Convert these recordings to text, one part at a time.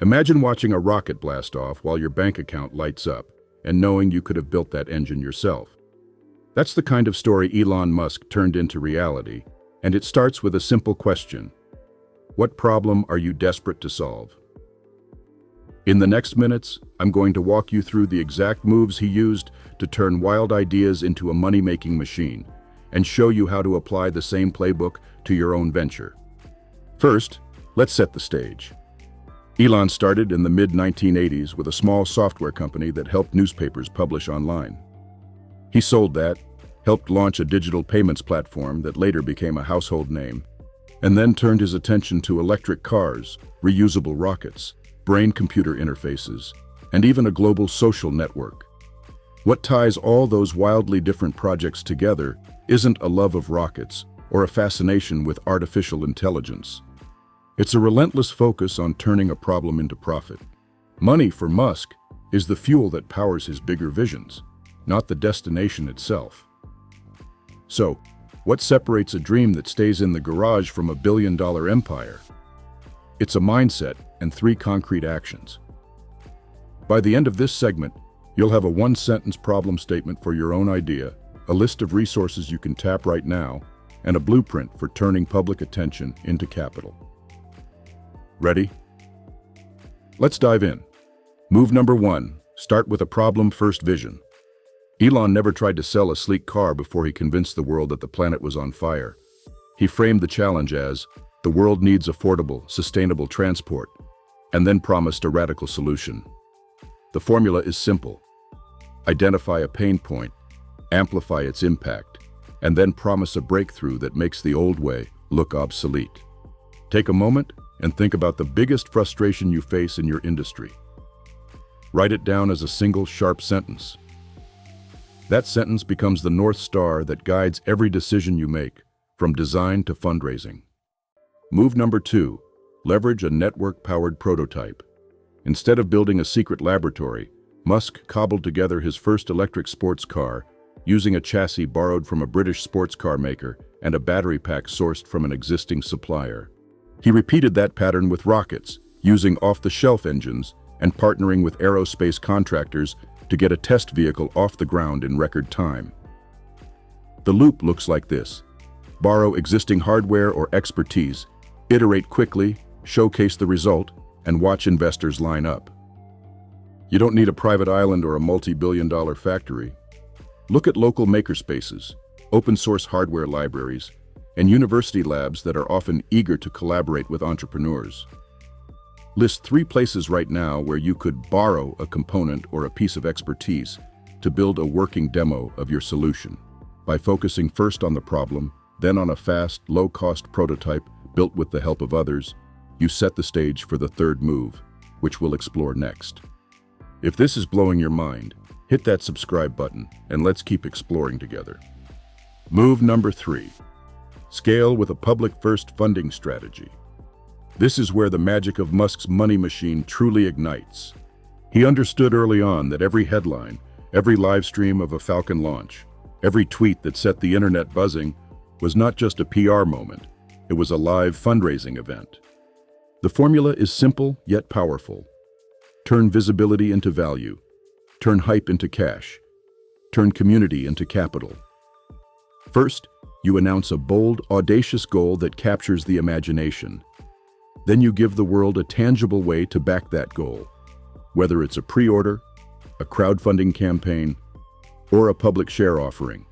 Imagine watching a rocket blast off while your bank account lights up and knowing you could have built that engine yourself. That's the kind of story Elon Musk turned into reality, and it starts with a simple question. What problem are you desperate to solve? In the next minutes, I'm going to walk you through the exact moves he used to turn wild ideas into a money-making machine and show you how to apply the same playbook to your own venture. First, let's set the stage. Elon started in the mid-1980s with a small software company that helped newspapers publish online. He sold that, helped launch a digital payments platform that later became a household name, and then turned his attention to electric cars, reusable rockets, brain-computer interfaces, and even a global social network. What ties all those wildly different projects together isn't a love of rockets or a fascination with artificial intelligence. It's a relentless focus on turning a problem into profit. Money, for Musk, is the fuel that powers his bigger visions, not the destination itself. So, what separates a dream that stays in the garage from a billion-dollar empire? It's a mindset and 3 concrete actions. By the end of this segment, you'll have a one-sentence problem statement for your own idea, a list of resources you can tap right now, and a blueprint for turning public attention into capital. Ready? Let's dive in. Move number 1, start with a problem-first vision. Elon never tried to sell a sleek car before he convinced the world that the planet was on fire. He framed the challenge as, the world needs affordable, sustainable transport, and then promised a radical solution. The formula is simple. Identify a pain point, amplify its impact, and then promise a breakthrough that makes the old way look obsolete. Take a moment and think about the biggest frustration you face in your industry. Write it down as a single, sharp sentence. That sentence becomes the North Star that guides every decision you make, from design to fundraising. Move number 2, leverage a network-powered prototype. Instead of building a secret laboratory, Musk cobbled together his first electric sports car using a chassis borrowed from a British sports car maker and a battery pack sourced from an existing supplier. He repeated that pattern with rockets, using off-the-shelf engines and partnering with aerospace contractors to get a test vehicle off the ground in record time. The loop looks like this. Borrow existing hardware or expertise, iterate quickly, showcase the result, and watch investors line up. You don't need a private island or a multi-billion-dollar factory. Look at local makerspaces, open-source hardware libraries, and university labs that are often eager to collaborate with entrepreneurs. List 3 places right now where you could borrow a component or a piece of expertise to build a working demo of your solution. By focusing first on the problem, then on a fast, low-cost prototype built with the help of others, you set the stage for the 3rd move, which we'll explore next. If this is blowing your mind, hit that subscribe button and let's keep exploring together. Move number 3, scale with a public-first funding strategy. This is where the magic of Musk's money machine truly ignites. He understood early on that every headline, every live stream of a Falcon launch, every tweet that set the internet buzzing was not just a PR moment, it was a live fundraising event. The formula is simple yet powerful. Turn visibility into value. Turn hype into cash. Turn community into capital. First, you announce a bold, audacious goal that captures the imagination. Then you give the world a tangible way to back that goal, whether it's a pre-order, a crowdfunding campaign, or a public share offering.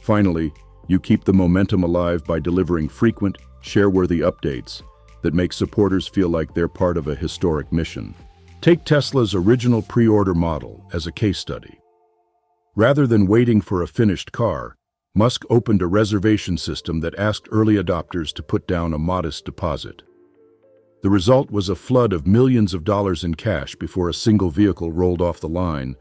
Finally, you keep the momentum alive by delivering frequent, share-worthy updates that make supporters feel like they're part of a historic mission. Take Tesla's original pre-order model as a case study. Rather than waiting for a finished car, Musk opened a reservation system that asked early adopters to put down a modest deposit. The result was a flood of millions of dollars in cash before a single vehicle rolled off the line,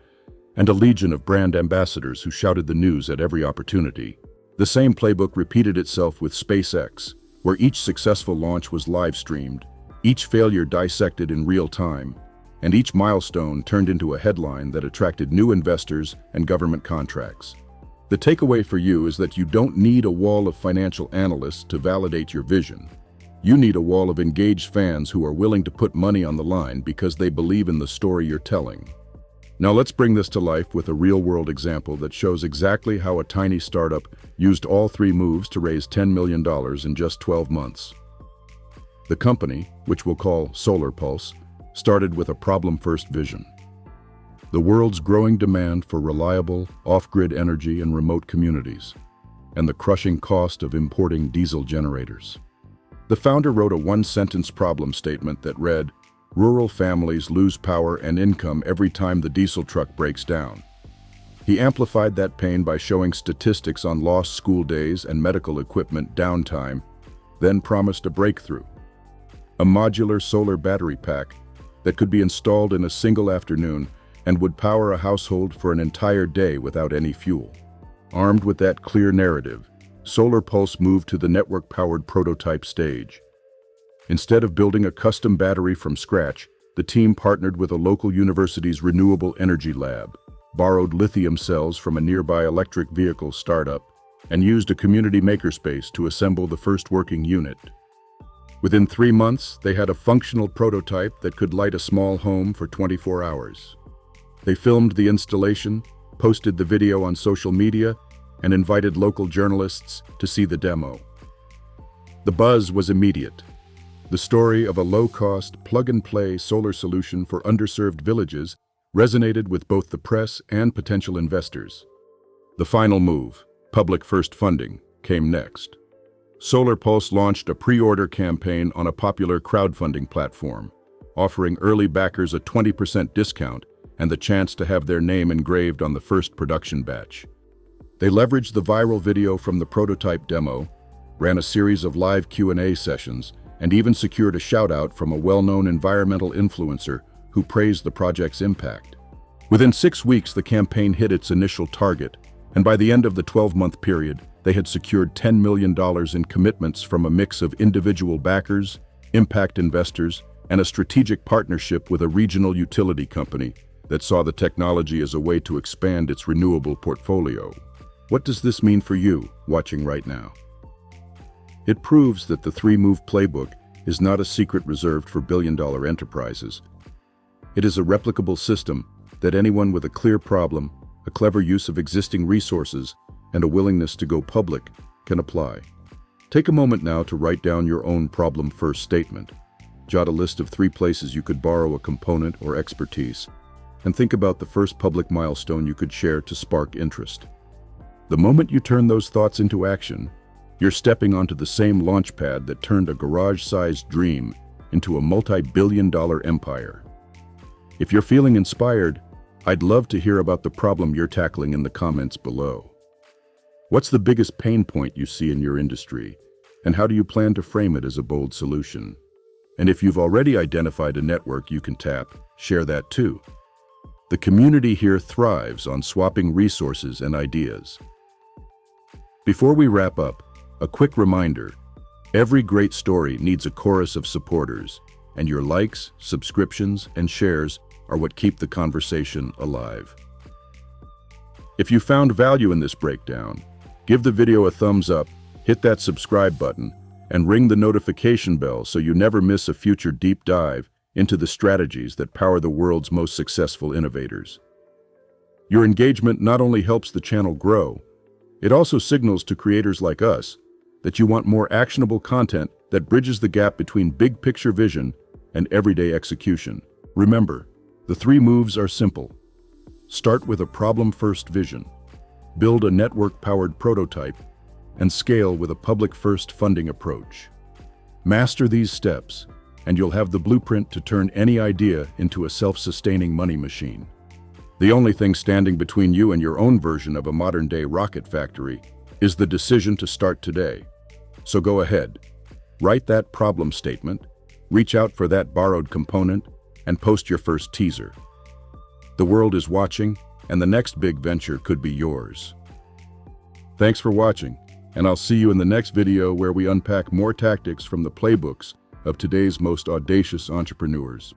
and a legion of brand ambassadors who shouted the news at every opportunity. The same playbook repeated itself with SpaceX, where each successful launch was live-streamed, each failure dissected in real time, and each milestone turned into a headline that attracted new investors and government contracts. The takeaway for you is that you don't need a wall of financial analysts to validate your vision. You need a wall of engaged fans who are willing to put money on the line because they believe in the story you're telling. Now let's bring this to life with a real-world example that shows exactly how a tiny startup used all three moves to raise $10 million in just 12 months. The company, which we'll call Solar Pulse, started with a problem-first vision. The world's growing demand for reliable, off-grid energy in remote communities, and the crushing cost of importing diesel generators. The founder wrote a one-sentence problem statement that read, "Rural families lose power and income every time the diesel truck breaks down." He amplified that pain by showing statistics on lost school days and medical equipment downtime, then promised a breakthrough. A modular solar battery pack that could be installed in a single afternoon and would power a household for an entire day without any fuel. Armed with that clear narrative, Solar Pulse moved to the network-powered prototype stage. Instead of building a custom battery from scratch, the team partnered with a local university's renewable energy lab, borrowed lithium cells from a nearby electric vehicle startup, and used a community makerspace to assemble the first working unit. Within 3 months, they had a functional prototype that could light a small home for 24 hours. They filmed the installation, posted the video on social media, and invited local journalists to see the demo. The buzz was immediate. The story of a low-cost, plug-and-play solar solution for underserved villages resonated with both the press and potential investors. The final move, public-first funding, came next. Solar Pulse launched a pre-order campaign on a popular crowdfunding platform, offering early backers a 20% discount and the chance to have their name engraved on the first production batch. They leveraged the viral video from the prototype demo, ran a series of live Q&A sessions, and even secured a shout-out from a well-known environmental influencer who praised the project's impact. Within 6 weeks, the campaign hit its initial target, and by the end of the 12-month period, they had secured $10 million in commitments from a mix of individual backers, impact investors, and a strategic partnership with a regional utility company that saw the technology as a way to expand its renewable portfolio. What does this mean for you, watching right now? It proves that the three-move playbook is not a secret reserved for billion-dollar enterprises. It is a replicable system that anyone with a clear problem, a clever use of existing resources, and a willingness to go public can apply. Take a moment now to write down your own problem-first statement. Jot a list of 3 places you could borrow a component or expertise, and think about the first public milestone you could share to spark interest. The moment you turn those thoughts into action, you're stepping onto the same launchpad that turned a garage-sized dream into a multi-billion-dollar empire. If you're feeling inspired, I'd love to hear about the problem you're tackling in the comments below. What's the biggest pain point you see in your industry, and how do you plan to frame it as a bold solution? And if you've already identified a network you can tap, share that too. The community here thrives on swapping resources and ideas. Before we wrap up, a quick reminder: every great story needs a chorus of supporters, and your likes, subscriptions, and shares are what keep the conversation alive. If you found value in this breakdown, give the video a thumbs up, hit that subscribe button, and ring the notification bell so you never miss a future deep dive into the strategies that power the world's most successful innovators. Your engagement not only helps the channel grow, it also signals to creators like us that you want more actionable content that bridges the gap between big picture vision and everyday execution. Remember, the 3 moves are simple. Start with a problem-first vision, build a network-powered prototype, and scale with a public-first funding approach. Master these steps, and you'll have the blueprint to turn any idea into a self-sustaining money machine. The only thing standing between you and your own version of a modern-day rocket factory is the decision to start today. So go ahead, write that problem statement, reach out for that borrowed component, and post your first teaser. The world is watching, and the next big venture could be yours. Thanks for watching, and I'll see you in the next video where we unpack more tactics from the playbooks of today's most audacious entrepreneurs.